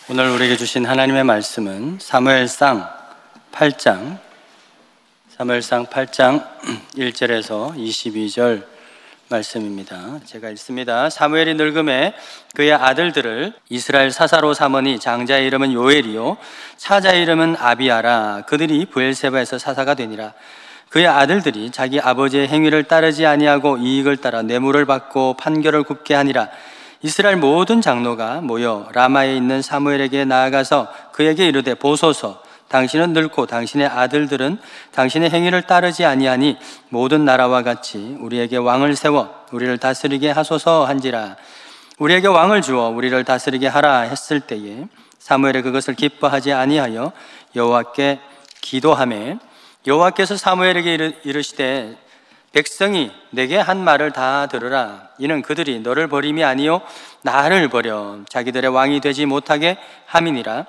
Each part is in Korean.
오늘 우리에게 주신 하나님의 말씀은 사무엘상 8장 1절에서 22절 말씀입니다. 제가 읽습니다. 사무엘이 늙음에 그의 아들들을 이스라엘 사사로 삼으니 장자의 이름은 요엘이요 차자의 이름은 아비아라. 그들이 브엘세바에서 사사가 되니라. 그의 아들들이 자기 아버지의 행위를 따르지 아니하고 이익을 따라 뇌물을 받고 판결을 굽게 하니라. 이스라엘 모든 장로가 모여 라마에 있는 사무엘에게 나아가서 그에게 이르되 보소서, 당신은 늙고 당신의 아들들은 당신의 행위를 따르지 아니하니 모든 나라와 같이 우리에게 왕을 세워 우리를 다스리게 하소서 한지라. 우리에게 왕을 주어 우리를 다스리게 하라 했을 때에 사무엘이 그것을 기뻐하지 아니하여 여호와께 기도하매 여호와께서 사무엘에게 이르시되 백성이 내게 한 말을 다 들으라. 이는 그들이 너를 버림이 아니요 나를 버려 자기들의 왕이 되지 못하게 함이니라.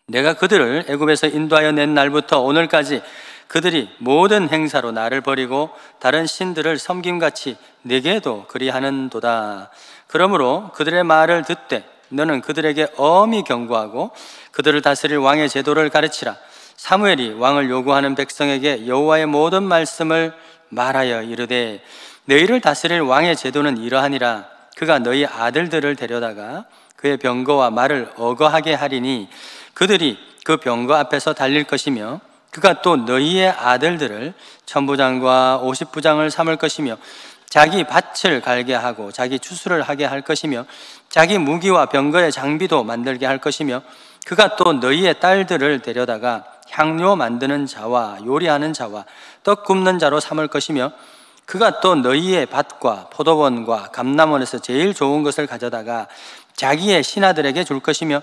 내가 그들을 애굽에서 인도하여 낸 날부터 오늘까지 그들이 모든 행사로 나를 버리고 다른 신들을 섬김같이 내게도 그리하는도다. 그러므로 그들의 말을 듣되 너는 그들에게 엄히 경고하고 그들을 다스릴 왕의 제도를 가르치라. 사무엘이 왕을 요구하는 백성에게 여호와의 모든 말씀을 말하여 이르되 너희를 다스릴 왕의 제도는 이러하니라. 그가 너희 아들들을 데려다가 그의 병거와 말을 어거하게 하리니 그들이 그 병거 앞에서 달릴 것이며 그가 또 너희의 아들들을 천부장과 50부장을 삼을 것이며 자기 밭을 갈게 하고 자기 추수를 하게 할 것이며 자기 무기와 병거의 장비도 만들게 할 것이며 그가 또 너희의 딸들을 데려다가 향료 만드는 자와 요리하는 자와 떡 굽는 자로 삼을 것이며 그가 또 너희의 밭과 포도원과 감람원에서 제일 좋은 것을 가져다가 자기의 신하들에게 줄 것이며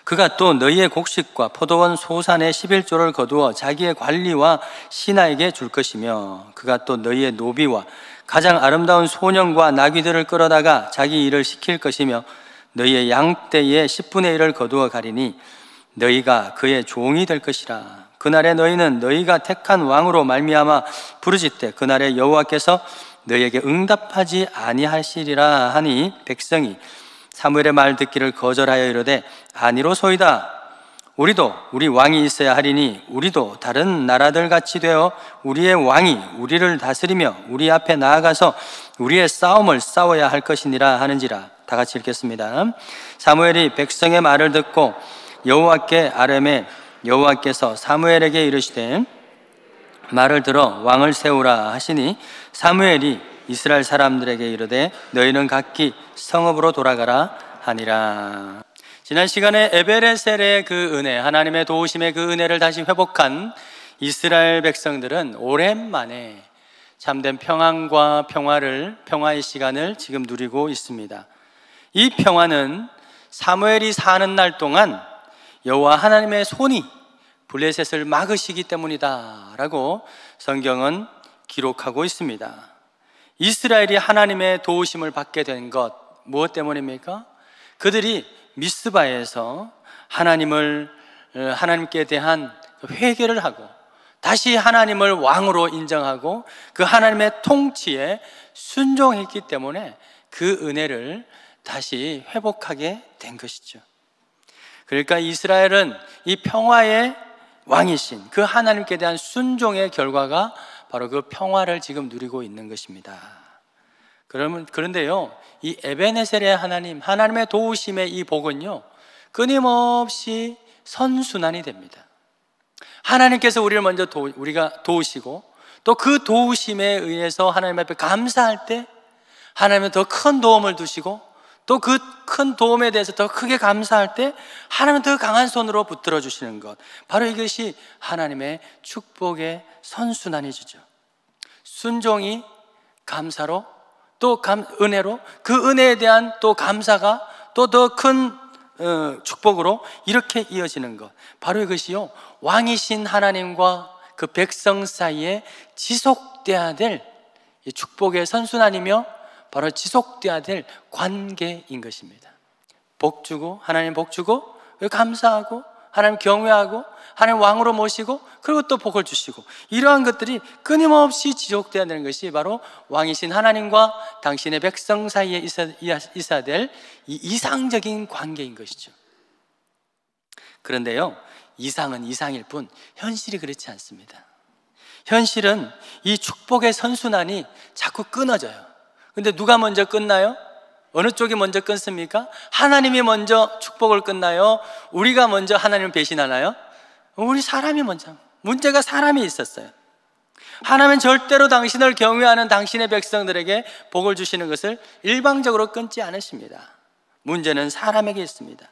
그가 또 너희의 곡식과 포도원 소산의 11조를 거두어 자기의 관리와 신하에게 줄 것이며 그가 또 너희의 노비와 가장 아름다운 소년과 나귀들을 끌어다가 자기 일을 시킬 것이며 너희의 양떼의 10분의 1을 거두어 가리니 너희가 그의 종이 될 것이라. 그날에 너희는 너희가 택한 왕으로 말미암아 부르짖되 그날에 여호와께서 너희에게 응답하지 아니하시리라 하니 백성이 사무엘의 말 듣기를 거절하여 이르되 아니로소이다. 우리도 우리 왕이 있어야 하리니 우리도 다른 나라들 같이 되어 우리의 왕이 우리를 다스리며 우리 앞에 나아가서 우리의 싸움을 싸워야 할 것이니라 하는지라. 다 같이 읽겠습니다. 사무엘이 백성의 말을 듣고 여호와께 아뢰매 여호와께서 사무엘에게 이르시되 말을 들어 왕을 세우라 하시니 사무엘이 이스라엘 사람들에게 이르되 너희는 각기 성읍으로 돌아가라 하니라. 지난 시간에 에베레셀의 그 은혜, 하나님의 도우심의 그 은혜를 다시 회복한 이스라엘 백성들은 오랜만에 참된 평안과 평화의 시간을 지금 누리고 있습니다. 이 평화는 사무엘이 사는 날 동안 여호와 하나님의 손이 블레셋을 막으시기 때문이다 라고 성경은 기록하고 있습니다. 이스라엘이 하나님의 도우심을 받게 된 것 무엇 때문입니까? 그들이 미스바에서 하나님께 대한 회개를 하고 다시 하나님을 왕으로 인정하고 그 하나님의 통치에 순종했기 때문에 그 은혜를 다시 회복하게 된 것이죠. 그러니까 이스라엘은 이 평화의 왕이신 그 하나님께 대한 순종의 결과가 바로 그 평화를 지금 누리고 있는 것입니다. 그런데요, 이 에베네셀의 하나님의 도우심의 이 복은요, 끊임없이 선순환이 됩니다. 하나님께서 우리를 먼저 우리가 도우시고 또 그 도우심에 의해서 하나님 앞에 감사할 때 하나님은 더 큰 도움을 두시고 또 그 큰 도움에 대해서 더 크게 감사할 때 하나님은 더 강한 손으로 붙들어 주시는 것, 바로 이것이 하나님의 축복의 선순환이죠. 순종이 감사로 또 은혜로 그 은혜에 대한 또 감사가 또 더 큰 축복으로 이렇게 이어지는 것, 바로 이것이요 왕이신 하나님과 그 백성 사이에 지속돼야 될 축복의 선순환이며 바로 지속돼야 될 관계인 것입니다. 복 주고 하나님 복 주고 감사하고 하나님 경외하고 하나님 왕으로 모시고 그리고 또 복을 주시고, 이러한 것들이 끊임없이 지속되어야 되는 것이 바로 왕이신 하나님과 당신의 백성 사이에 있어야 될 이 이상적인 관계인 것이죠. 그런데요, 이상은 이상일 뿐 현실이 그렇지 않습니다. 현실은 이 축복의 선순환이 자꾸 끊어져요. 근데 누가 먼저 끊나요? 어느 쪽이 먼저 끊습니까? 하나님이 먼저 축복을 끊나요? 우리가 먼저 하나님을 배신하나요? 우리 사람이 먼저. 문제가 사람이 있었어요. 하나님은 절대로 당신을 경외하는 당신의 백성들에게 복을 주시는 것을 일방적으로 끊지 않으십니다. 문제는 사람에게 있습니다.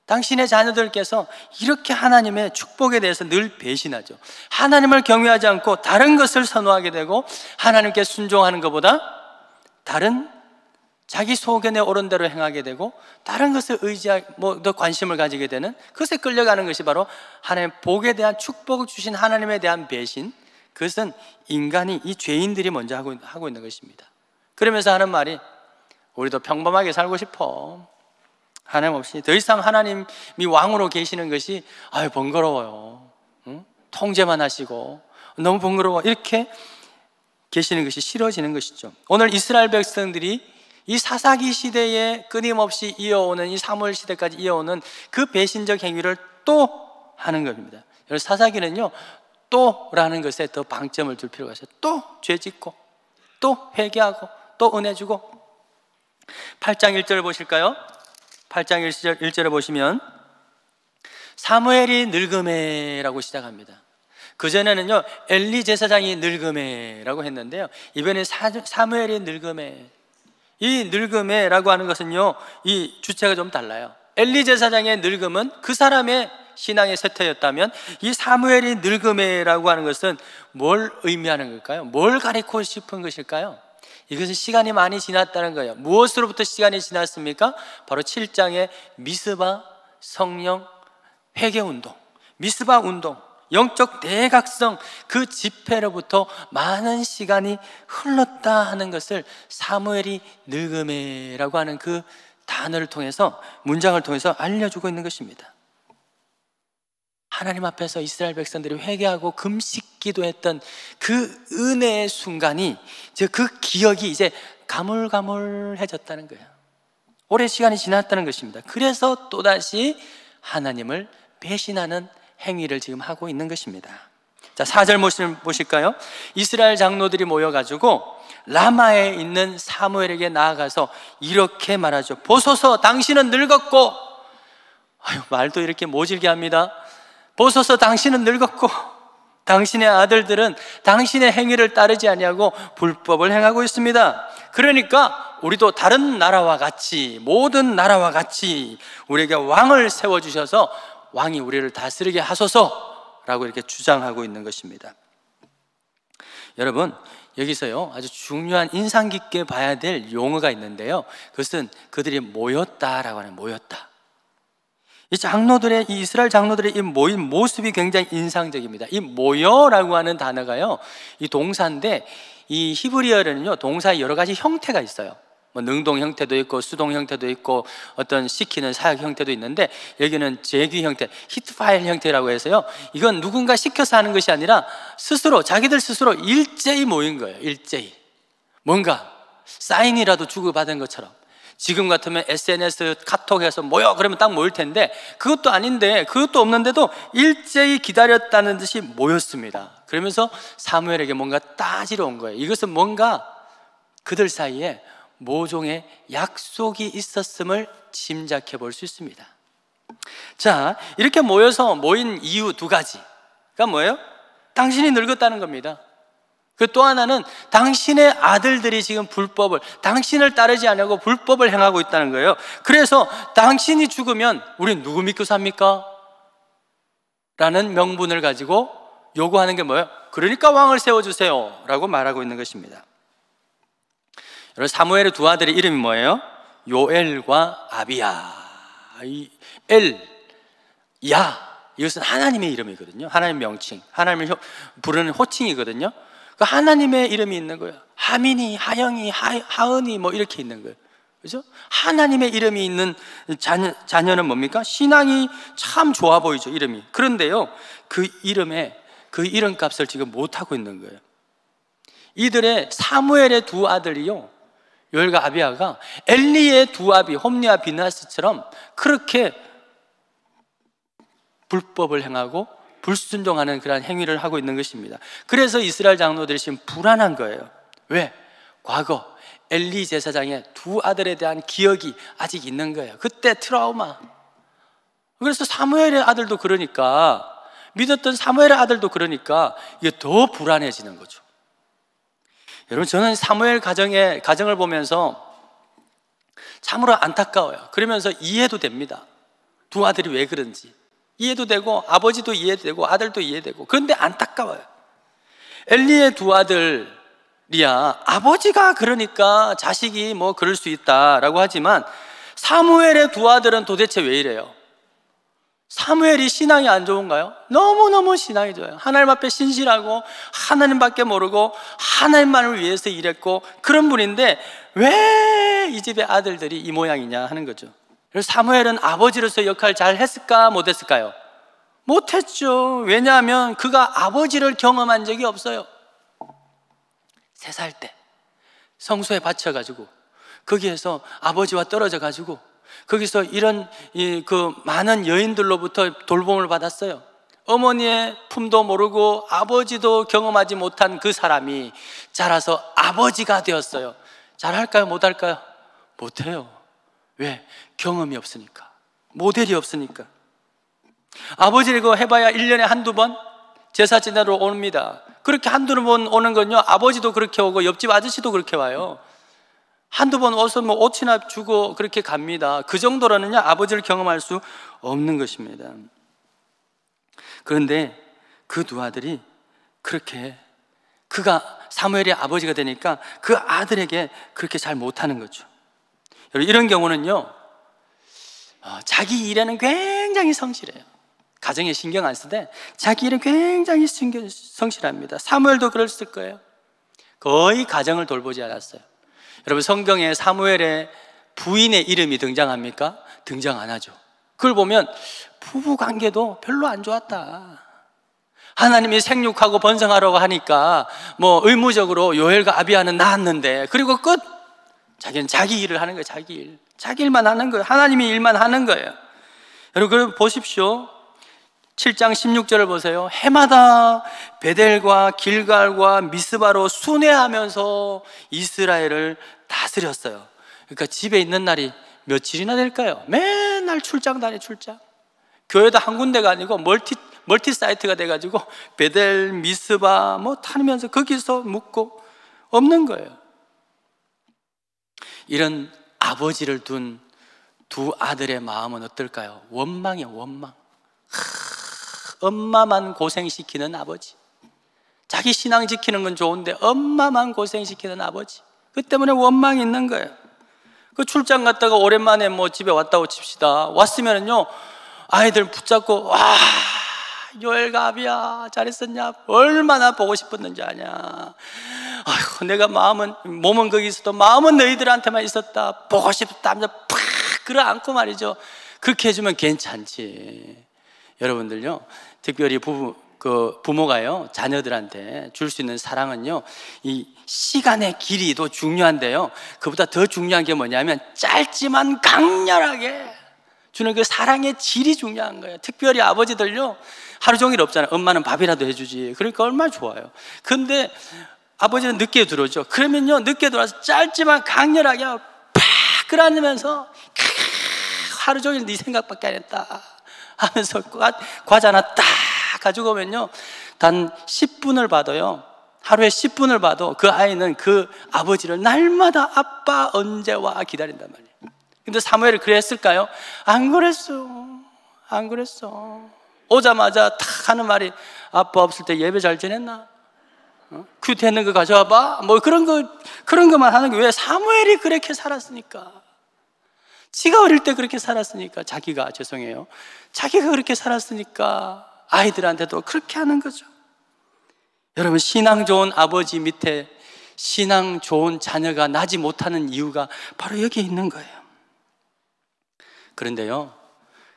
당신의 자녀들께서 이렇게 하나님의 축복에 대해서 늘 배신하죠. 하나님을 경외하지 않고 다른 것을 선호하게 되고, 하나님께 순종하는 것보다 다른 자기 소견에 옳은 대로 행하게 되고, 다른 것을 더 관심을 가지게 되는, 그것에 끌려가는 것이 바로 하나님의 복에 대한, 축복을 주신 하나님에 대한 배신. 그것은 인간이, 이 죄인들이 먼저 하고 있는 것입니다. 그러면서 하는 말이, 우리도 평범하게 살고 싶어. 하나님 없이 더 이상 하나님이 왕으로 계시는 것이 번거로워요. 응? 통제만 하시고 너무 번거로워. 이렇게 계시는 것이 싫어지는 것이죠. 오늘 이스라엘 백성들이 이 사사기 시대에 끊임없이 이어오는, 이 사무엘 시대까지 이어오는 그 배신적 행위를 또 하는 겁니다. 사사기는요, 또라는 것에 더 방점을 둘 필요가 있어요. 또 죄 짓고, 또 회개하고, 또 은혜 주고. 8장 1절 보실까요? 8장 1절에 보시면 사무엘이 늙음에라고 시작합니다. 그전에는요, 엘리 제사장이 늙음에라고 했는데요, 이번에 사무엘이 늙음에. 이 늙음에라고 하는 것은요, 이 주체가 좀 달라요. 엘리 제사장의 늙음은 그 사람의 신앙의 쇠퇴였다면, 이 사무엘이 늙음에라고 하는 것은 뭘 의미하는 걸까요? 뭘 가리키고 싶은 것일까요? 이것은 시간이 많이 지났다는 거예요. 무엇으로부터 시간이 지났습니까? 바로 7장의 미스바 성령 회개운동, 미스바 운동, 영적 대각성, 그 집회로부터 많은 시간이 흘렀다 하는 것을 사무엘이 늙음에라고 하는 그 단어를 통해서, 문장을 통해서 알려주고 있는 것입니다. 하나님 앞에서 이스라엘 백성들이 회개하고 금식 기도했던 그 은혜의 순간이, 그 기억이 이제 가물가물해졌다는 거예요. 오랜 시간이 지났다는 것입니다. 그래서 또다시 하나님을 배신하는 행위를 지금 하고 있는 것입니다. 자, 4절 보실까요? 이스라엘 장로들이 모여가지고 라마에 있는 사무엘에게 나아가서 이렇게 말하죠. 보소서, 당신은 늙었고. 말도 이렇게 모질게 합니다. 보소서, 당신은 늙었고 당신의 아들들은 당신의 행위를 따르지 아니하고 불법을 행하고 있습니다. 그러니까 우리도 다른 나라와 같이, 모든 나라와 같이 우리에게 왕을 세워주셔서 왕이 우리를 다스리게 하소서라고 이렇게 주장하고 있는 것입니다. 여러분, 여기서요, 아주 중요한, 인상 깊게 봐야 될 용어가 있는데요, 그것은 그들이 모였다라고 하는, 모였다. 이 장로들의, 이 이스라엘 장로들의 이 모인 모습이 굉장히 인상적입니다. 이 모여라고 하는 단어가요, 이 동사인데, 이 히브리어에는요, 동사의 여러 가지 형태가 있어요. 뭐 능동 형태도 있고 수동 형태도 있고 어떤 시키는 사역 형태도 있는데, 여기는 제귀 형태, 히트파일 형태라고 해서요, 이건 누군가 시켜서 하는 것이 아니라 스스로, 자기들 스스로 일제히 모인 거예요. 일제히 뭔가 사인이라도 주고받은 것처럼. 지금 같으면 SNS, 카톡에서 모여 그러면 딱 모일 텐데, 그것도 아닌데, 그것도 없는데도 일제히 기다렸다는 듯이 모였습니다. 그러면서 사무엘에게 뭔가 따지러 온 거예요. 이것은 뭔가 그들 사이에 모종의 약속이 있었음을 짐작해 볼 수 있습니다. 자, 이렇게 모인 이유 두 가지가 뭐예요? 당신이 늙었다는 겁니다. 그 또 하나는 당신의 아들들이 지금 불법을, 당신을 따르지 않고 불법을 행하고 있다는 거예요. 그래서 당신이 죽으면 우린 누구 믿고 삽니까? 라는 명분을 가지고 요구하는 게 뭐예요? 그러니까 왕을 세워주세요 라고 말하고 있는 것입니다. 여러분, 사무엘의 두 아들의 이름이 뭐예요? 요엘과 아비야. 이 엘, 야, 이것은 하나님의 이름이거든요. 하나님 명칭, 하나님을 부르는 호칭이거든요. 그 하나님의 이름이 있는 거예요. 하민이, 하영이, 하은이 뭐 이렇게 있는 거예요. 그죠? 하나님의 이름이 있는 자녀는 뭡니까? 신앙이 참 좋아 보이죠, 이름이. 그런데요, 그 이름값을 지금 못하고 있는 거예요. 이들의 사무엘의 두 아들이요, 요엘과 아비야가 엘리의 두 아비 홈리와 비나스처럼 그렇게 불법을 행하고 불순종하는 그런 행위를 하고 있는 것입니다. 그래서 이스라엘 장로들이 지금 불안한 거예요. 왜? 과거 엘리 제사장의 두 아들에 대한 기억이 아직 있는 거예요. 그때 트라우마. 그래서 사무엘의 아들도 그러니까, 믿었던 사무엘의 아들도 그러니까 이게 더 불안해지는 거죠. 여러분, 저는 사무엘 가정을 보면서 참으로 안타까워요. 그러면서 이해도 됩니다. 두 아들이 왜 그런지 이해도 되고, 아버지도 이해되고, 아들도 이해되고. 그런데 안타까워요. 엘리의 두 아들이야, 아버지가 그러니까 자식이 뭐 그럴 수 있다라고 하지만, 사무엘의 두 아들은 도대체 왜 이래요? 사무엘이 신앙이 안 좋은가요? 너무너무 신앙이 좋아요. 하나님 앞에 신실하고 하나님밖에 모르고 하나님만을 위해서 일했고 그런 분인데 왜 이 집의 아들들이 이 모양이냐 하는 거죠. 그래서 사무엘은 아버지로서 역할을 잘 했을까 못했을까요? 못했죠. 왜냐하면 그가 아버지를 경험한 적이 없어요. 3살 때 성소에 바쳐가지고 거기에서 아버지와 떨어져가지고 거기서 이런 그 많은 여인들로부터 돌봄을 받았어요. 어머니의 품도 모르고 아버지도 경험하지 못한 그 사람이 자라서 아버지가 되었어요. 잘할까요? 못할까요? 못해요. 왜? 경험이 없으니까, 모델이 없으니까. 아버지를 이거 해봐야 1년에 한두 번 제사 지내러 옵니다. 그렇게 한두 번 오는 건요, 아버지도 그렇게 오고 옆집 아저씨도 그렇게 와요. 한두 번 와서 뭐 옷이나 주고 그렇게 갑니다. 그 정도로는요, 아버지를 경험할 수 없는 것입니다. 그런데 그 두 아들이 그렇게, 그가 사무엘의 아버지가 되니까 그 아들에게 그렇게 잘 못하는 거죠. 여러분, 이런 경우는요, 자기 일에는 굉장히 성실해요. 가정에 신경 안 쓰되 자기 일은 굉장히 성실합니다. 사무엘도 그랬을 거예요. 거의 가정을 돌보지 않았어요. 여러분, 성경에 사무엘의 부인의 이름이 등장합니까? 등장 안 하죠. 그걸 보면 부부 관계도 별로 안 좋았다. 하나님이 생육하고 번성하라고 하니까 뭐 의무적으로 요엘과 아비야는 낳았는데, 그리고 끝! 자기는 자기 일을 하는 거예요. 자기 일만 하는 거예요. 하나님이 일만 하는 거예요. 여러분, 보십시오. 7장 16절을 보세요. 해마다 베델과 길갈과 미스바로 순회하면서 이스라엘을 다스렸어요. 그러니까 집에 있는 날이 며칠이나 될까요? 맨날 출장 다니, 출장. 교회도 한 군데가 아니고 멀티 사이트가 돼가지고 베델, 미스바 뭐 다니면서 거기서 묵고 없는 거예요. 이런 아버지를 둔 두 아들의 마음은 어떨까요? 원망이에요, 원망. 엄마만 고생시키는 아버지. 자기 신앙 지키는 건 좋은데 엄마만 고생시키는 아버지. 그 때문에 원망이 있는 거예요. 그 출장 갔다가 오랜만에 뭐 집에 왔다고 칩시다. 왔으면은요, 아이들 붙잡고, 와, 요엘과 아비야 잘했었냐? 얼마나 보고 싶었는지 아냐? 아휴, 내가 몸은 거기 있어도 마음은 너희들한테만 있었다. 보고 싶다 하면서 팍 끌어안고 말이죠. 그렇게 해주면 괜찮지. 여러분들요, 특별히 부모가요, 자녀들한테 줄 수 있는 사랑은요, 이 시간의 길이도 중요한데요, 그보다 더 중요한 게 뭐냐면 짧지만 강렬하게 주는 그 사랑의 질이 중요한 거예요. 특별히 아버지들요, 하루 종일 없잖아요. 엄마는 밥이라도 해주지. 그러니까 얼마나 좋아요. 근데 아버지는 늦게 들어오죠. 그러면요, 늦게 들어와서 짧지만 강렬하게 팍 끌어안으면서 하루 종일 네 생각밖에 안 했다 하면서 과자 하나 딱 가지고 오면요, 단 10분을 봐도요, 하루에 10분을 봐도 그 아이는 그 아버지를 날마다 아빠 언제 와 기다린단 말이에요. 근데 사무엘이 그랬을까요? 안 그랬어. 안 그랬어. 오자마자 탁 하는 말이, 아빠 없을 때 예배 잘 지냈나? 큐티 했는 거 가져와 봐? 뭐 그런 것만 하는 게, 왜? 사무엘이 그렇게 살았으니까. 지가 어릴 때 그렇게 살았으니까, 자기가 그렇게 살았으니까 아이들한테도 그렇게 하는 거죠. 여러분, 신앙 좋은 아버지 밑에 신앙 좋은 자녀가 나지 못하는 이유가 바로 여기에 있는 거예요. 그런데요,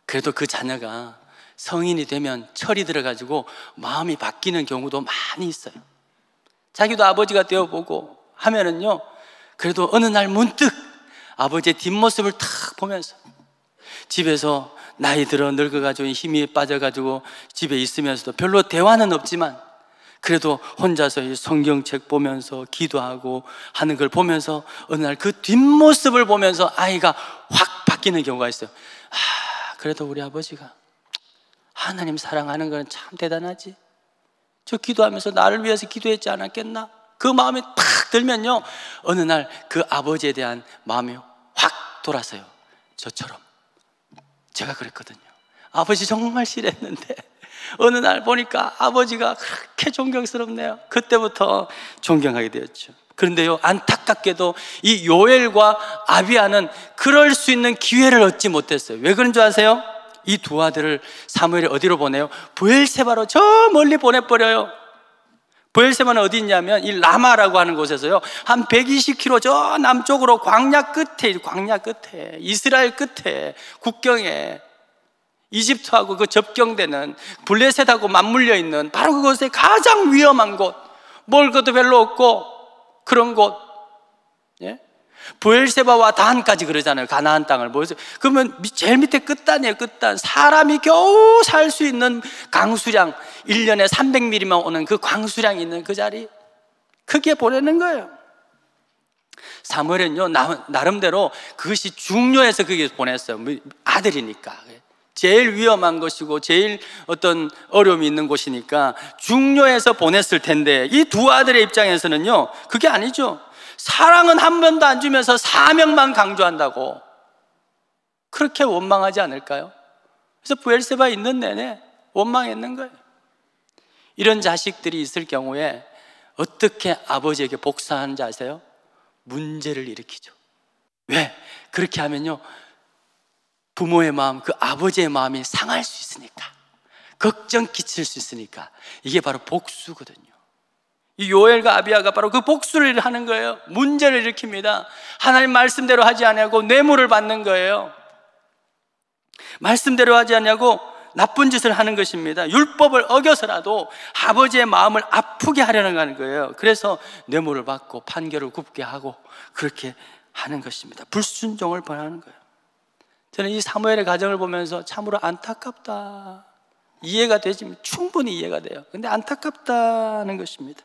그래도 그 자녀가 성인이 되면 철이 들어가지고 마음이 바뀌는 경우도 많이 있어요. 자기도 아버지가 되어보고 하면은요, 그래도 어느 날 문득 아버지의 뒷모습을 탁 보면서 집에서 나이 들어 늙어가지고 힘이 빠져가지고 집에 있으면서도 별로 대화는 없지만 그래도 혼자서 이 성경책 보면서 기도하고 하는 걸 보면서 어느 날 그 뒷모습을 보면서 아이가 확 바뀌는 경우가 있어요. 그래도 우리 아버지가 하나님 사랑하는 건 참 대단하지. 저 기도하면서 나를 위해서 기도했지 않았겠나? 그 마음이 탁 들면요, 어느 날 그 아버지에 대한 마음이 확 돌아서요. 저처럼 제가 그랬거든요. 아버지 정말 싫어했는데 어느 날 보니까 아버지가 그렇게 존경스럽네요. 그때부터 존경하게 되었죠. 그런데요, 안타깝게도 이 요엘과 아비야는 그럴 수 있는 기회를 얻지 못했어요. 왜 그런 줄 아세요? 이 두 아들을 사무엘이 어디로 보내요? 부엘세바로 저 멀리 보내버려요. 부엘세바는 어디 있냐면 이 라마라고 하는 곳에서요, 한 120km 저 남쪽으로 광야 끝에 이스라엘 끝에 국경에 이집트하고 그 접경되는 블레셋하고 맞물려 있는 바로 그곳에 가장 위험한 곳, 먹을 것도 별로 없고 그런 곳, 예? 부엘세바와 단까지 그러잖아요. 가나안 땅을 보여서. 그러면 제일 밑에 끝단이에요. 끝단. 사람이 겨우 살 수 있는 강수량, 1년에 300mm만 오는 그 강수량이 있는 그 자리, 크게 보내는 거예요. 사무엘은요, 나름대로 그것이 중요해서 거기에 보냈어요. 아들이니까 제일 위험한 것이고 제일 어떤 어려움이 있는 곳이니까 중요해서 보냈을 텐데, 이 두 아들의 입장에서는요, 그게 아니죠. 사랑은 한 번도 안 주면서 사명만 강조한다고, 그렇게 원망하지 않을까요? 그래서 부엘세바에 있는 내내 원망했는 거예요. 이런 자식들이 있을 경우에 어떻게 아버지에게 복사하는지 아세요? 문제를 일으키죠. 왜? 그렇게 하면요, 부모의 마음, 그 아버지의 마음이 상할 수 있으니까, 걱정 끼칠 수 있으니까. 이게 바로 복수거든요. 이 요엘과 아비야가 바로 그 복수를 하는 거예요. 문제를 일으킵니다. 하나님 말씀대로 하지 않냐고 뇌물을 받는 거예요. 말씀대로 하지 않냐고 나쁜 짓을 하는 것입니다. 율법을 어겨서라도 아버지의 마음을 아프게 하려는 거예요. 그래서 뇌물을 받고 판결을 굽게 하고 그렇게 하는 것입니다. 불순종을 범하는 거예요. 저는 이 사무엘의 가정을 보면서 참으로 안타깝다, 이해가 되지만 충분히 이해가 돼요. 근데 안타깝다는 것입니다.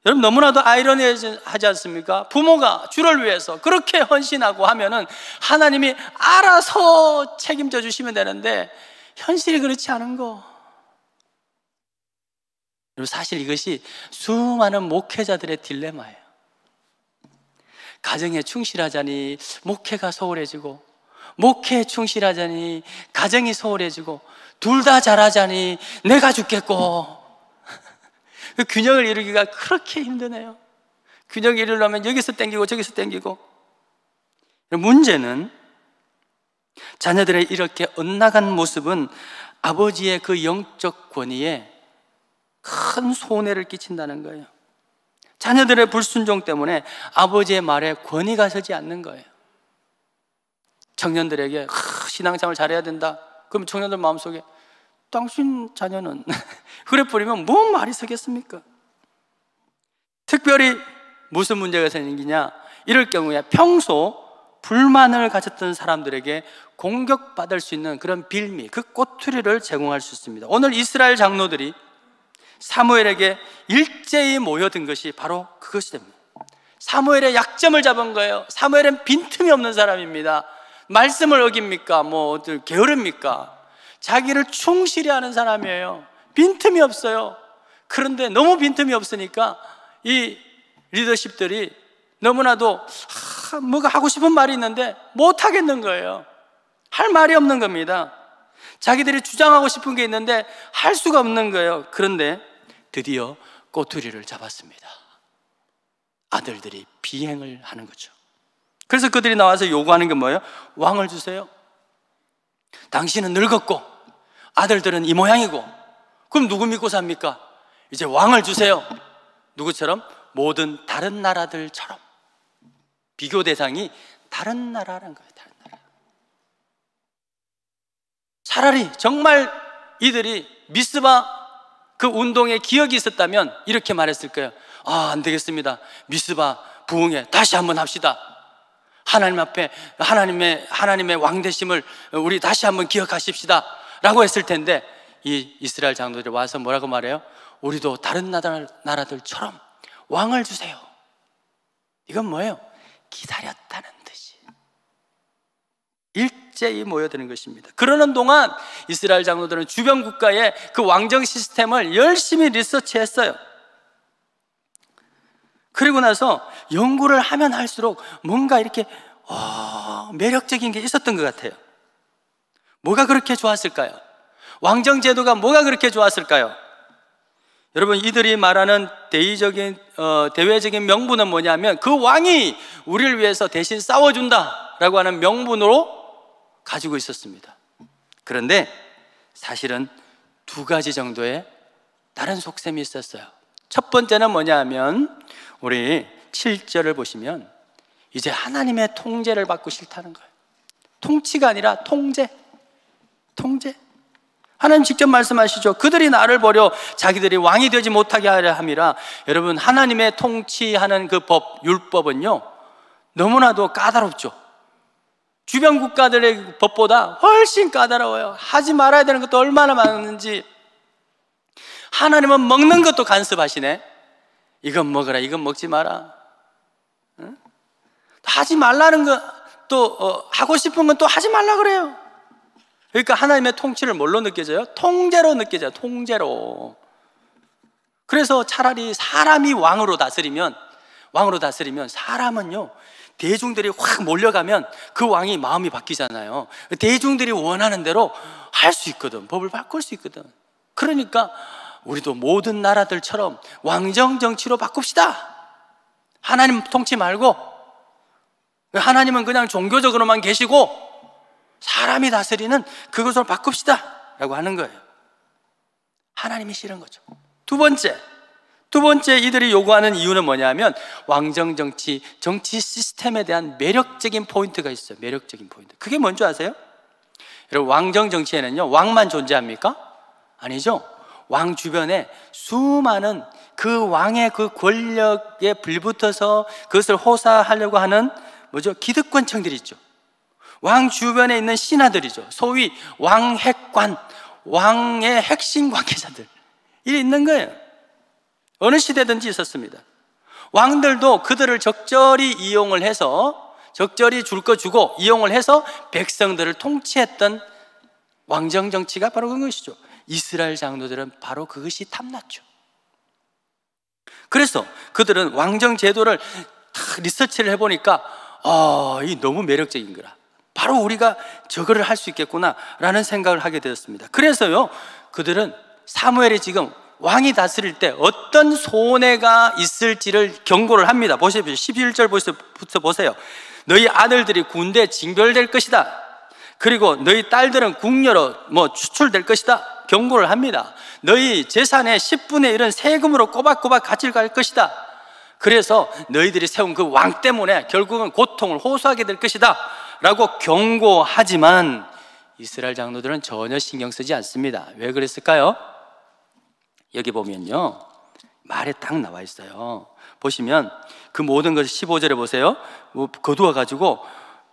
여러분, 너무나도 아이러니하지 않습니까? 부모가 주를 위해서 그렇게 헌신하고 하면은 하나님이 알아서 책임져 주시면 되는데 현실이 그렇지 않은 거. 그리고 사실 이것이 수많은 목회자들의 딜레마예요. 가정에 충실하자니 목회가 소홀해지고, 목회에 충실하자니 가정이 소홀해지고, 둘 다 잘하자니 내가 죽겠고. 그 균형을 이루기가 그렇게 힘드네요. 균형을 이루려면 여기서 땡기고 저기서 땡기고. 문제는 자녀들의 이렇게 엇나간 모습은 아버지의 그 영적 권위에 큰 손해를 끼친다는 거예요. 자녀들의 불순종 때문에 아버지의 말에 권위가 서지 않는 거예요. 청년들에게 신앙생활 잘해야 된다. 그럼 청년들 마음속에 당신 자녀는 그래 버리면 뭔 말이 서겠습니까? 특별히 무슨 문제가 생기냐, 이럴 경우에 평소 불만을 가졌던 사람들에게 공격받을 수 있는 그런 빌미, 그 꼬투리를 제공할 수 있습니다. 오늘 이스라엘 장로들이 사무엘에게 일제히 모여든 것이 바로 그것이 됩니다. 사무엘의 약점을 잡은 거예요. 사무엘은 빈틈이 없는 사람입니다. 말씀을 어깁니까? 뭐 게으릅니까? 자기를 충실히 하는 사람이에요. 빈틈이 없어요. 그런데 너무 빈틈이 없으니까 이 리더십들이 너무나도 뭐가 하고 싶은 말이 있는데 못 하겠는 거예요. 할 말이 없는 겁니다. 자기들이 주장하고 싶은 게 있는데 할 수가 없는 거예요. 그런데 드디어 꼬투리를 잡았습니다. 아들들이 비행을 하는 거죠. 그래서 그들이 나와서 요구하는 게 뭐예요? 왕을 주세요. 당신은 늙었고 아들들은 이 모양이고, 그럼 누구 믿고 삽니까? 이제 왕을 주세요. 누구처럼? 모든 다른 나라들처럼. 비교 대상이 다른 나라라는 거예요. 다른 나라. 차라리 정말 이들이 미스바 그 운동에 기억이 있었다면 이렇게 말했을 거예요. 안 되겠습니다. 미스바 부흥회 다시 한번 합시다. 하나님 앞에 하나님의 왕되심을 우리 다시 한번 기억하십시다 라고 했을 텐데, 이 이스라엘 장로들이 와서 뭐라고 말해요? 우리도 다른 나라들처럼 왕을 주세요. 이건 뭐예요? 기다렸다는 뜻이. 일제히 모여드는 것입니다. 그러는 동안 이스라엘 장로들은 주변 국가의 그 왕정 시스템을 열심히 리서치했어요. 그리고 나서 연구를 하면 할수록 뭔가 이렇게 매력적인 게 있었던 것 같아요. 뭐가 그렇게 좋았을까요? 왕정 제도가 뭐가 그렇게 좋았을까요? 여러분, 이들이 말하는 대외적인 명분은 뭐냐면 그 왕이 우리를 위해서 대신 싸워준다라고 하는 명분으로 가지고 있었습니다. 그런데 사실은 두 가지 정도의 다른 속셈이 있었어요. 첫 번째는 뭐냐면 우리 7절을 보시면 이제 하나님의 통제를 받고 싫다는 거예요. 통치가 아니라 통제. 하나님 직접 말씀하시죠. 그들이 나를 버려 자기들이 왕이 되지 못하게 하려 함이라. 여러분, 하나님의 통치하는 그 법, 율법은요 너무나도 까다롭죠. 주변 국가들의 법보다 훨씬 까다로워요. 하지 말아야 되는 것도 얼마나 많은지. 하나님은 먹는 것도 간섭하시네. 이건 먹어라, 이건 먹지 마라. 응? 하지 말라는 거, 또 하고 싶은 건 또 하지 말라 그래요. 그러니까 하나님의 통치를 뭘로 느껴져요? 통제로 느껴져요. 통제로. 그래서 차라리 사람이 왕으로 다스리면 사람은요 대중들이 확 몰려가면 그 왕이 마음이 바뀌잖아요. 대중들이 원하는 대로 할 수 있거든. 법을 바꿀 수 있거든. 그러니까 우리도 모든 나라들처럼 왕정 정치로 바꿉시다. 하나님 통치 말고, 하나님은 그냥 종교적으로만 계시고 사람이 다스리는 그것으로 바꿉시다 라고 하는 거예요. 하나님이 싫은 거죠. 두 번째 이들이 요구하는 이유는 뭐냐면 왕정 정치 시스템에 대한 매력적인 포인트가 있어요. 매력적인 포인트. 그게 뭔지 아세요? 여러분, 왕정 정치에는요 왕만 존재합니까? 아니죠. 왕 주변에 수많은 그 왕의 그 권력에 불붙어서 그것을 호사하려고 하는 기득권층들이 있죠. 왕 주변에 있는 신하들이죠. 소위 왕핵관, 왕의 핵심 관계자들 이 있는 거예요. 어느 시대든지 있었습니다. 왕들도 그들을 적절히 이용을 해서, 적절히 줄 거 주고 이용을 해서 백성들을 통치했던 왕정 정치가 바로 그것이죠. 이스라엘 장로들은 바로 그것이 탐났죠. 그래서 그들은 왕정 제도를 다 리서치를 해보니까 이 너무 매력적인 거라. 바로 우리가 저거를 할 수 있겠구나 라는 생각을 하게 되었습니다. 그래서요 그들은 사무엘이 지금 왕이 다스릴 때 어떤 손해가 있을지를 경고를 합니다. 보십시오. 11절부터 보세요. 너희 아들들이 군대에 징별될 것이다. 그리고 너희 딸들은 궁녀로 추출될 것이다. 경고를 합니다. 너희 재산의 10분의 1은 세금으로 꼬박꼬박 가져갈 것이다. 그래서 너희들이 세운 그 왕 때문에 결국은 고통을 호소하게 될 것이다 라고 경고하지만 이스라엘 장로들은 전혀 신경 쓰지 않습니다. 왜 그랬을까요? 여기 보면요 말에 딱 나와 있어요. 보시면 그 모든 것을 15절에 보세요. 거두어 가지고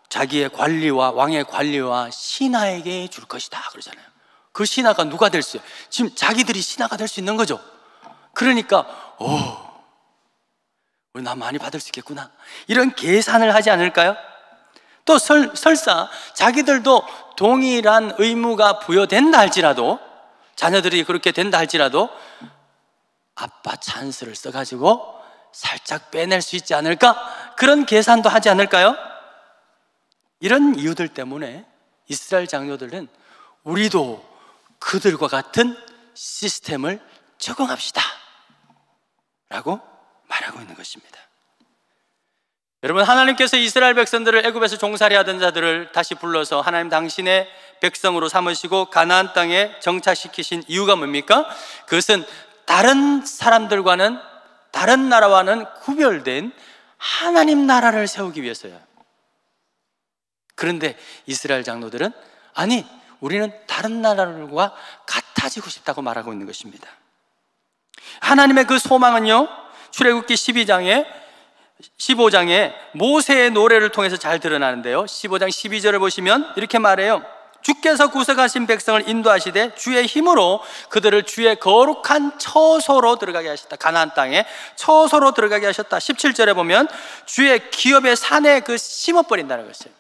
자기의 관리와 왕의 관리와 신하에게 줄 것이다 그러잖아요. 그 신하가 누가 될 수 있어요? 지금 자기들이 신하가 될 수 있는 거죠. 그러니까 우리 나 많이 받을 수 있겠구나 이런 계산을 하지 않을까요? 또 설사 자기들도 동일한 의무가 부여된다 할지라도, 자녀들이 그렇게 된다 할지라도 아빠 찬스를 써가지고 살짝 빼낼 수 있지 않을까? 그런 계산도 하지 않을까요? 이런 이유들 때문에 이스라엘 장로들은 우리도 그들과 같은 시스템을 적용합시다 라고 말하고 있는 것입니다. 여러분, 하나님께서 이스라엘 백성들을 애굽에서 종살이 하던 자들을 다시 불러서 하나님 당신의 백성으로 삼으시고 가나안 땅에 정착시키신 이유가 뭡니까? 그것은 다른 사람들과는 다른 나라와는 구별된 하나님 나라를 세우기 위해서요. 그런데 이스라엘 장로들은 아니, 우리는 다른 나라들과 같아지고 싶다고 말하고 있는 것입니다. 하나님의 그 소망은요, 출애굽기 15장에 모세의 노래를 통해서 잘 드러나는데요, 15장 12절을 보시면 이렇게 말해요. 주께서 구속하신 백성을 인도하시되 주의 힘으로 그들을 주의 거룩한 처소로 들어가게 하셨다. 가나안 땅에 처소로 들어가게 하셨다. 17절에 보면 주의 기업의 산에 그 심어버린다는 것이에요.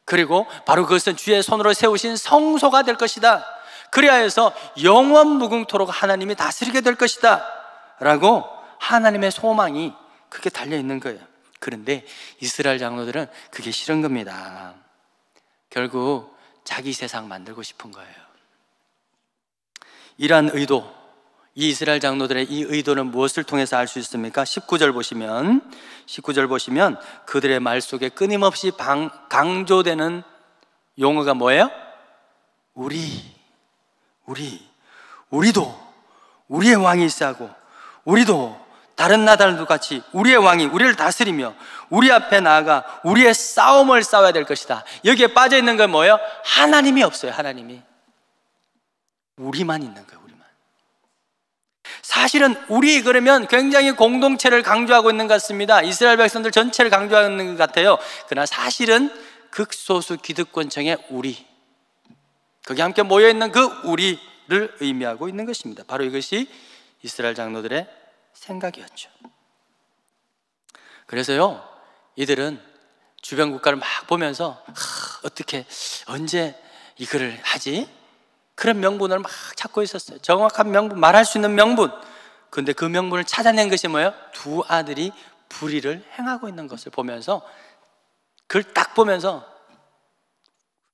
그리고 바로 그것은 주의 손으로 세우신 성소가 될 것이다. 그리하여서 영원 무궁토록 하나님이 다스리게 될 것이다 라고 하나님의 소망이 그게 달려있는 거예요. 그런데 이스라엘 장로들은 그게 싫은 겁니다. 결국 자기 세상 만들고 싶은 거예요. 이러한 의도, 이 이스라엘 장로들의 이 의도는 무엇을 통해서 알 수 있습니까? 19절 보시면 그들의 말 속에 끊임없이 강조되는 용어가 뭐예요? 우리도 우리의 왕이 있어야 하고, 우리도 다른 나라들도 같이 우리의 왕이 우리를 다스리며 우리 앞에 나아가 우리의 싸움을 싸워야 될 것이다. 여기에 빠져있는 건 뭐예요? 하나님이 없어요. 하나님이 우리만 있는 거예요. 우리만. 사실은 우리 그러면 굉장히 공동체를 강조하고 있는 것 같습니다. 이스라엘 백성들 전체를 강조하고 있는 것 같아요. 그러나 사실은 극소수 기득권층의 우리, 거기 함께 모여있는 그 우리를 의미하고 있는 것입니다. 바로 이것이 이스라엘 장로들의 생각이었죠. 그래서요, 이들은 주변 국가를 막 보면서 어떻게 언제 이거를 하지? 그런 명분을 막 찾고 있었어요. 정확한 명분, 말할 수 있는 명분. 그런데 그 명분을 찾아낸 것이 뭐예요? 두 아들이 불의를 행하고 있는 것을 보면서, 그걸 딱 보면서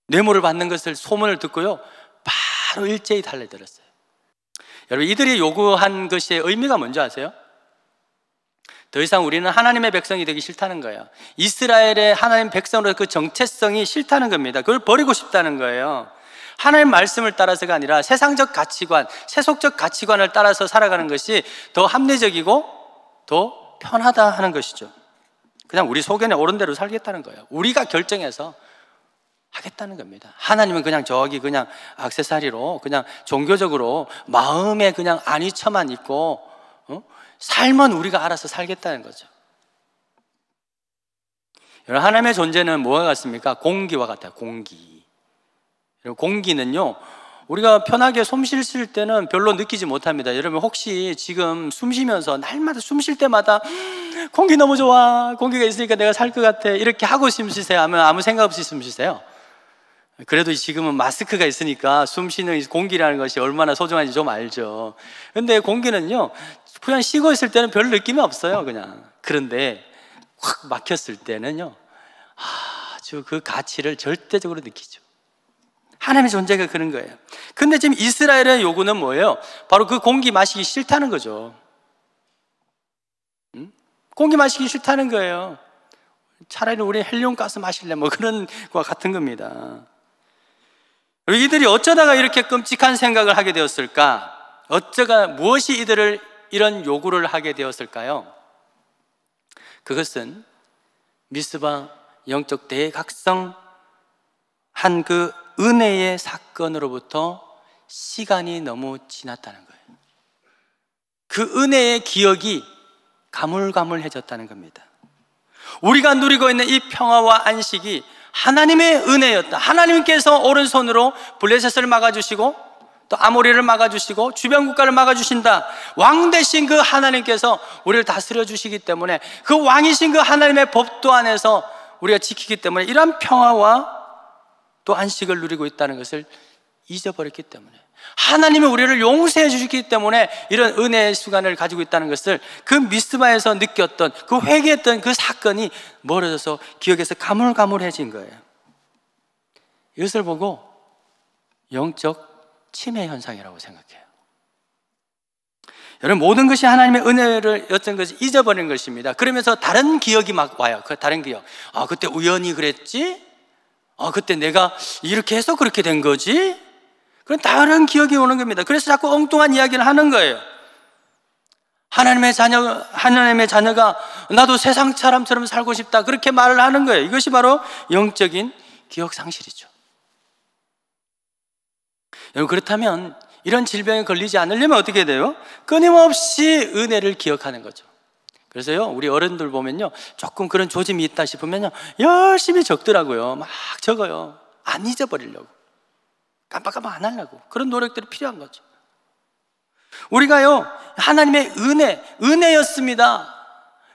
뇌물을 받는 것을 소문을 듣고요, 바로 일제히 달려들었어요. 여러분, 이들이 요구한 것의 의미가 뭔지 아세요? 더 이상 우리는 하나님의 백성이 되기 싫다는 거예요. 이스라엘의 하나님 백성으로 그 정체성이 싫다는 겁니다. 그걸 버리고 싶다는 거예요. 하나님 말씀을 따라서가 아니라 세상적 가치관, 세속적 가치관을 따라서 살아가는 것이 더 합리적이고 더 편하다 하는 것이죠. 그냥 우리 속에는 옳은 대로 살겠다는 거예요. 우리가 결정해서 하겠다는 겁니다. 하나님은 그냥 저기 그냥 액세서리로 그냥 종교적으로 마음에 그냥 안위처만 있고, 삶은 우리가 알아서 살겠다는 거죠. 여러분, 하나님의 존재는 뭐와 같습니까? 공기와 같아요. 공기는요, 우리가 편하게 숨 쉴 때는 별로 느끼지 못합니다. 여러분, 혹시 지금 숨 쉬면서 날마다 숨 쉴 때마다 공기 너무 좋아, 공기가 있으니까 내가 살 것 같아, 이렇게 하고 숨 쉬세요? 하면 아무 생각 없이 숨 쉬세요? 그래도 지금은 마스크가 있으니까 숨 쉬는 공기라는 것이 얼마나 소중한지 좀 알죠. 근데 공기는요, 그냥 쉬고 있을 때는 별 느낌이 없어요, 그냥. 그런데 확 막혔을 때는요, 아주 그 가치를 절대적으로 느끼죠. 하나님의 존재가 그런 거예요. 근데 지금 이스라엘의 요구는 뭐예요? 바로 그 공기 마시기 싫다는 거죠. 공기 마시기 싫다는 거예요. 차라리 우리 헬륨가스 마실래, 뭐 그런 거와 같은 겁니다. 이들이 어쩌다가 이렇게 끔찍한 생각을 하게 되었을까? 무엇이 이들을 이런 요구를 하게 되었을까요? 그것은 미스바 영적 대각성 한 그 은혜의 사건으로부터 시간이 너무 지났다는 거예요. 그 은혜의 기억이 가물가물해졌다는 겁니다. 우리가 누리고 있는 이 평화와 안식이 하나님의 은혜였다. 하나님께서 오른손으로 블레셋을 막아주시고 또 아모리를 막아주시고 주변 국가를 막아주신다. 왕 되신 그 하나님께서 우리를 다스려 주시기 때문에, 그 왕이신 그 하나님의 법도 안에서 우리가 지키기 때문에 이러한 평화와 또 안식을 누리고 있다는 것을 잊어버렸기 때문에, 하나님이 우리를 용서해 주셨기 때문에 이런 은혜의 시간을 가지고 있다는 것을 그 미스바에서 느꼈던, 그 회개했던 그 사건이 멀어져서 기억에서 가물가물해진 거예요. 이것을 보고 영적 치매 현상이라고 생각해요. 여러분, 모든 것이 하나님의 은혜를 어떤 것을 잊어버리는 것입니다. 그러면서 다른 기억이 막 와요. 그 다른 기억. 그때 우연히 그랬지? 그때 내가 이렇게 해서 그렇게 된 거지? 그런 다른 기억이 오는 겁니다. 그래서 자꾸 엉뚱한 이야기를 하는 거예요. 하나님의 자녀가 나도 세상 사람처럼 살고 싶다, 그렇게 말을 하는 거예요. 이것이 바로 영적인 기억 상실이죠. 여러분, 그렇다면 이런 질병에 걸리지 않으려면 어떻게 돼요? 끊임없이 은혜를 기억하는 거죠. 그래서요, 우리 어른들 보면요, 조금 그런 조짐이 있다 싶으면요, 열심히 적더라고요. 막 적어요. 안 잊어버리려고, 깜빡깜빡 안 하려고. 그런 노력들이 필요한 거죠. 우리가요, 하나님의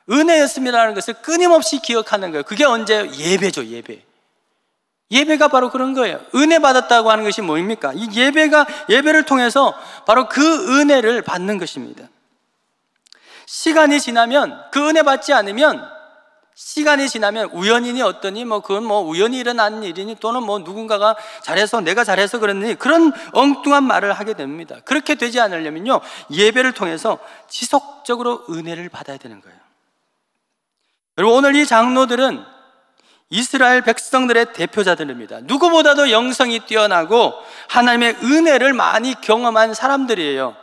은혜였습니다라는 것을 끊임없이 기억하는 거예요. 그게 언제? 예배죠, 예배. 예배가 바로 그런 거예요. 은혜 받았다고 하는 것이 뭐입니까? 이 예배를 통해서 바로 그 은혜를 받는 것입니다. 시간이 지나면, 그 은혜 받지 않으면, 시간이 지나면 우연이니 어떠니, 그건 우연히 일어난 일이니, 또는 누군가가 잘해서, 내가 잘해서 그랬니, 그런 엉뚱한 말을 하게 됩니다. 그렇게 되지 않으려면요, 예배를 통해서 지속적으로 은혜를 받아야 되는 거예요. 여러분, 오늘 이 장로들은 이스라엘 백성들의 대표자들입니다. 누구보다도 영성이 뛰어나고 하나님의 은혜를 많이 경험한 사람들이에요.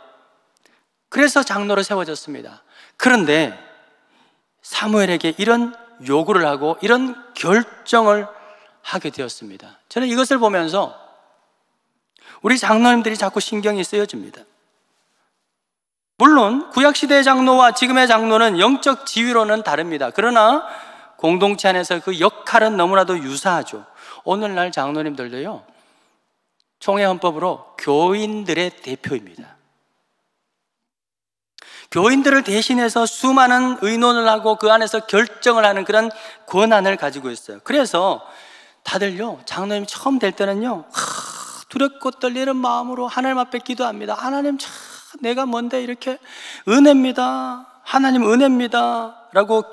그래서 장로로 세워졌습니다. 그런데 사무엘에게 이런 요구를 하고 이런 결정을 하게 되었습니다. 저는 이것을 보면서 우리 장로님들이 자꾸 신경이 쓰여집니다. 물론 구약시대의 장로와 지금의 장로는 영적 지위로는 다릅니다. 그러나 공동체 안에서 그 역할은 너무나도 유사하죠. 오늘날 장로님들도요, 총회헌법으로 교인들의 대표입니다. 교인들을 대신해서 수많은 의논을 하고 그 안에서 결정을 하는 그런 권한을 가지고 있어요. 그래서 다들요, 장로님 처음 될 때는요, 두렵고 떨리는 마음으로 하나님 앞에 기도합니다. 하나님, 참 내가 뭔데 이렇게 은혜입니다, 하나님 은혜입니다 라고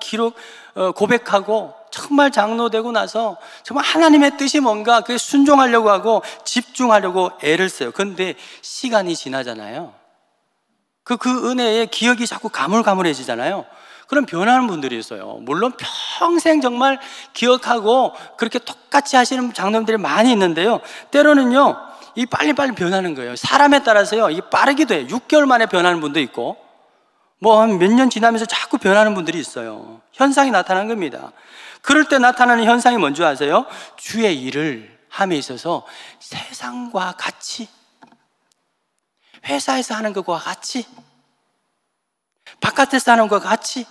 고백하고, 정말 장로되고 나서 정말 하나님의 뜻이 뭔가 그게 순종하려고 하고 집중하려고 애를 써요. 그런데 시간이 지나잖아요. 그 은혜의 기억이 자꾸 가물가물해지잖아요. 그럼 변하는 분들이 있어요. 물론 평생 정말 기억하고 그렇게 똑같이 하시는 장로님들이 많이 있는데요, 때로는요, 이 빨리빨리 변하는 거예요. 사람에 따라서요, 이게 빠르기도 해요. 6개월 만에 변하는 분도 있고, 한 몇 년 지나면서 자꾸 변하는 분들이 있어요. 현상이 나타나는 겁니다. 그럴 때 나타나는 현상이 뭔지 아세요? 주의 일을 함에 있어서 세상과 같이, 회사에서 하는 것과 같이, 바깥에서 하는 것과 같이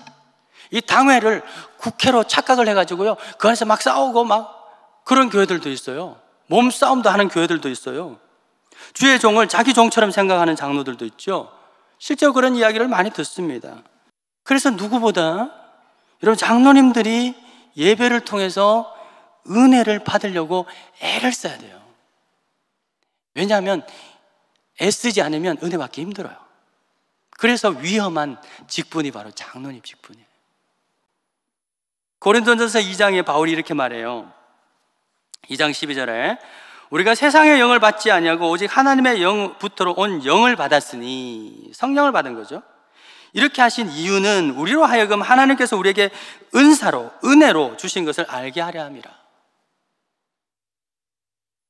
이 당회를 국회로 착각을 해가지고요, 그 안에서 막 싸우고 막 그런 교회들도 있어요. 몸싸움도 하는 교회들도 있어요. 주의 종을 자기 종처럼 생각하는 장로들도 있죠. 실제로 그런 이야기를 많이 듣습니다. 그래서 누구보다 여러분, 장로님들이 예배를 통해서 은혜를 받으려고 애를 써야 돼요. 왜냐하면 애쓰지 않으면 은혜 받기 힘들어요. 그래서 위험한 직분이 바로 장로님 직분이에요. 고린도전서 2장에 바울이 이렇게 말해요. 2장 12절에 우리가 세상의 영을 받지 아니하고 오직 하나님의 영부터 온 영을 받았으니, 성령을 받은 거죠. 이렇게 하신 이유는 우리로 하여금 하나님께서 우리에게 은사로, 은혜로 주신 것을 알게 하려 함이라.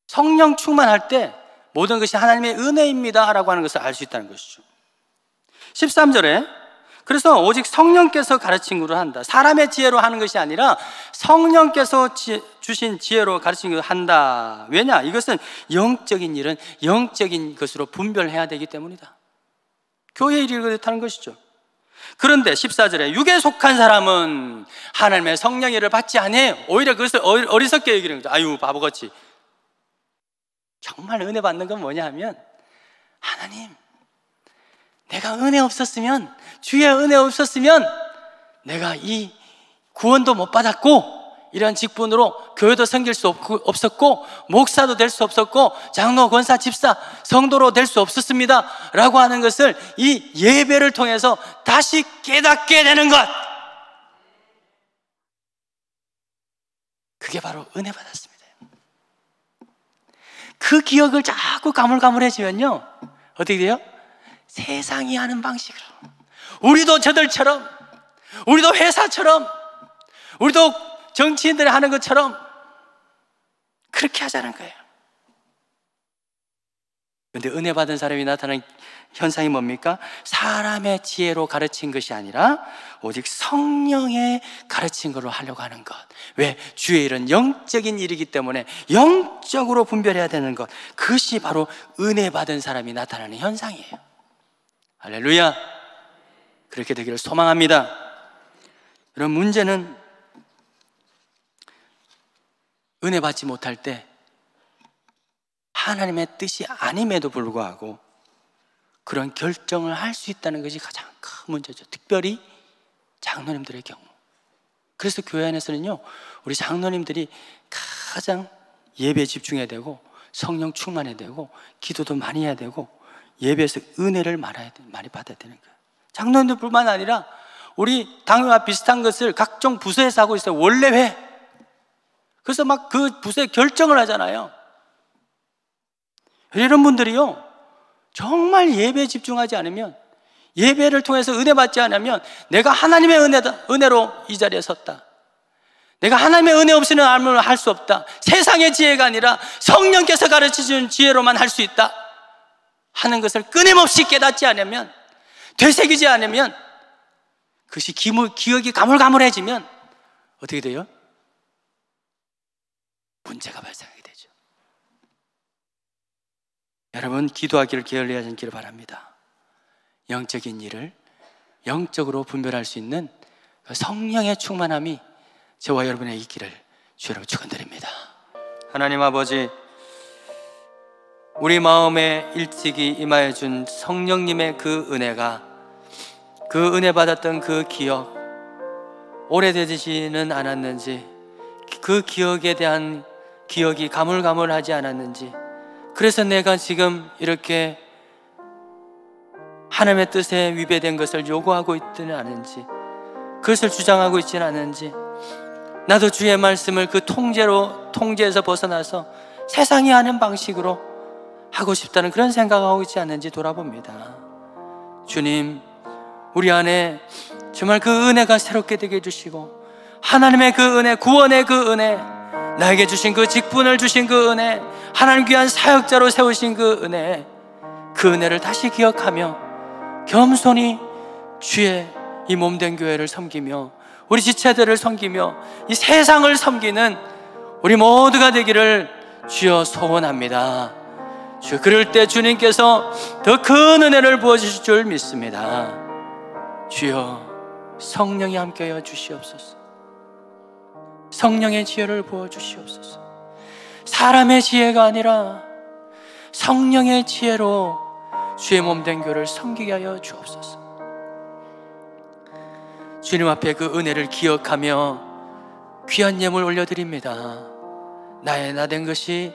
성령 충만할 때 모든 것이 하나님의 은혜입니다 라고 하는 것을 알 수 있다는 것이죠. 13절에 그래서 오직 성령께서 가르친 것으로 한다. 사람의 지혜로 하는 것이 아니라 성령께서 주신 지혜로 가르친 것으로 한다. 왜냐? 이것은 영적인 일은 영적인 것으로 분별해야 되기 때문이다. 교회의 일이 그렇다는 것이죠. 그런데 14절에 육에 속한 사람은 하나님의 성령의 일을 받지 아니해요. 오히려 그것을 어리석게 여기는 거죠. 아유, 바보같이. 정말 은혜 받는 건 뭐냐 하면, 하나님, 내가 은혜 없었으면, 주의 은혜 없었으면 내가 이 구원도 못 받았고, 이런 직분으로 교회도 섬길 수 없었고, 목사도 될 수 없었고, 장로, 권사, 집사, 성도로 될 수 없었습니다 라고 하는 것을 이 예배를 통해서 다시 깨닫게 되는 것, 그게 바로 은혜 받았습니다. 그 기억을 자꾸 가물가물해지면요, 어떻게 돼요? 세상이 하는 방식으로, 우리도 저들처럼, 우리도 회사처럼, 우리도 정치인들이 하는 것처럼 그렇게 하자는 거예요. 그런데 은혜 받은 사람이 나타나는 현상이 뭡니까? 사람의 지혜로 가르친 것이 아니라 오직 성령의 가르친 걸로 하려고 하는 것. 왜? 주의 일은 영적인 일이기 때문에 영적으로 분별해야 되는 것. 그것이 바로 은혜 받은 사람이 나타나는 현상이에요. 할렐루야. 그렇게 되기를 소망합니다. 그런 문제는 은혜 받지 못할 때 하나님의 뜻이 아님에도 불구하고 그런 결정을 할 수 있다는 것이 가장 큰 문제죠. 특별히 장로님들의 경우. 그래서 교회 안에서는요, 우리 장로님들이 가장 예배에 집중해야 되고 성령 충만해야 되고 기도도 많이 해야 되고 예배에서 은혜를 많이 받아야 되는 거예요. 장로님들뿐만 아니라 우리 당회와 비슷한 것을 각종 부서에서 하고 있어요. 원래 회. 그래서 막 그 부서에 결정을 하잖아요. 이런 분들이요, 정말 예배에 집중하지 않으면, 예배를 통해서 은혜 받지 않으면 내가 하나님의 은혜로 이 자리에 섰다, 내가 하나님의 은혜 없이는 아무를 할 수 없다, 세상의 지혜가 아니라 성령께서 가르쳐주는 지혜로만 할 수 있다 하는 것을 끊임없이 깨닫지 않으면, 되새기지 않으면, 그것이 기억이 가물가물해지면 어떻게 돼요? 문제가 발생하게 되죠. 여러분, 기도하기를 게을리하시기를 바랍니다. 영적인 일을 영적으로 분별할 수 있는 성령의 충만함이 저와 여러분의 있기를 주 여러분 축원드립니다. 하나님 아버지, 우리 마음에 일찍이 임하여 준 성령님의 그 은혜가, 그 은혜 받았던 그 기억, 오래되지는 않았는지, 그 기억에 대한 기억이 가물가물하지 않았는지, 그래서 내가 지금 이렇게 하나님의 뜻에 위배된 것을 요구하고 있지는 않은지, 그것을 주장하고 있지는 않은지, 나도 주의 말씀을 그 통제에서 벗어나서 세상이 하는 방식으로 하고 싶다는 그런 생각하고 있지 않는지 돌아봅니다. 주님, 우리 안에 정말 그 은혜가 새롭게 되게 해주시고, 하나님의 그 은혜, 구원의 그 은혜, 나에게 주신 그 직분을 주신 그 은혜, 하나님 귀한 사역자로 세우신 그 은혜, 그 은혜를 다시 기억하며 겸손히 주의 이 몸된 교회를 섬기며 우리 지체들을 섬기며 이 세상을 섬기는 우리 모두가 되기를 주여 소원합니다. 주, 그럴 때 주님께서 더 큰 은혜를 부어주실 줄 믿습니다. 주여, 성령이 함께하여 주시옵소서. 성령의 지혜를 부어주시옵소서. 사람의 지혜가 아니라 성령의 지혜로 주의 몸된 교회를 섬기게 하여 주옵소서. 주님 앞에 그 은혜를 기억하며 귀한 예물 올려드립니다. 나의 나된 것이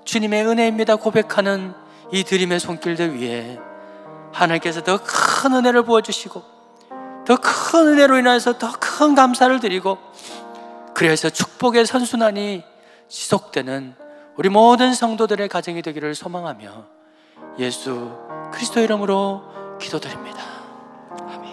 주님의 은혜입니다 고백하는 이 드림의 손길들 위에 하나님께서 더 큰 은혜를 부어주시고 더 큰 은혜로 인해서 더 큰 감사를 드리고, 그래서 축복의 선순환이 지속되는 우리 모든 성도들의 가정이 되기를 소망하며 예수 그리스도 이름으로 기도드립니다. 아멘.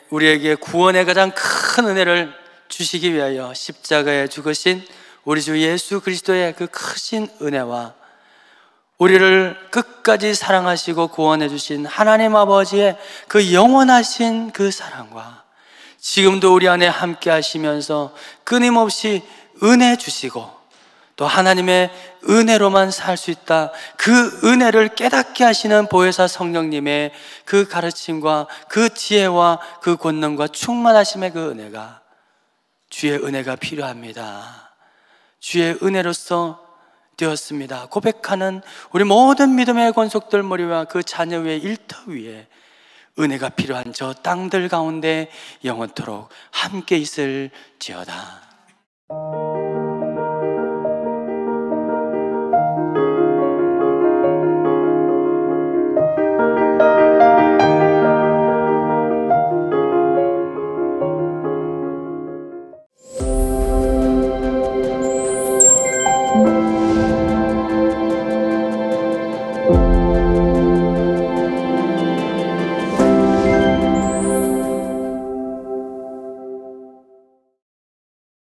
우리에게 구원의 가장 큰 은혜를 주시기 위하여 십자가에 죽으신 우리 주 예수 그리스도의 그 크신 은혜와 우리를 끝까지 사랑하시고 구원해 주신 하나님 아버지의 그 영원하신 그 사랑과 지금도 우리 안에 함께 하시면서 끊임없이 은혜 주시고 또 하나님의 은혜로만 살 수 있다, 그 은혜를 깨닫게 하시는 보혜사 성령님의 그 가르침과 그 지혜와 그 권능과 충만하심의 그 은혜가, 주의 은혜가 필요합니다. 주의 은혜로서 되었습니다 고백하는 우리 모든 믿음의 권속들 머리와 그 자녀 위에 일터 위에 은혜가 필요한 저 땅들 가운데 영원토록 함께 있을지어다.